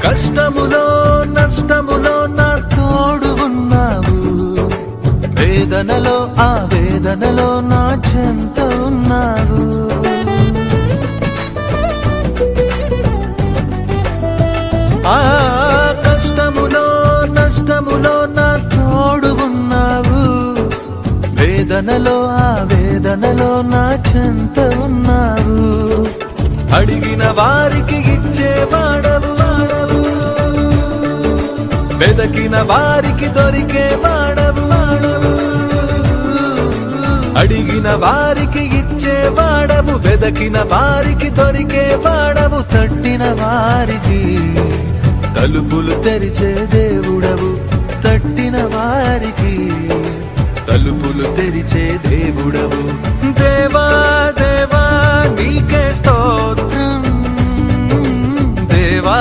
కష్టములో నష్టములో నా తోడు ఉన్నావు, వేదనలో ఆ వేదనలో నా చెంత ఉన్నావు. ఆ కష్టములో నష్టములో నా తోడు ఉన్నావు, వేదనలో ఆ వేదనలో నా చెంత ఉన్నావు. అడిగిన వారికి ఇచ్చేవాడవు, వెదకిన వారికి దొరికేవాడవు. అడిగిన వారికి ఇచ్చేవాడవు, వెదకిన వారికి దొరికేవాడవు. తట్టిన వారికి తలుపులు తెరిచే దేవుడవు, తట్టిన వారికి తలుపులు తెరిచే దేవుడవు. దేవా దేవా నీకే స్తోత్రం, దేవా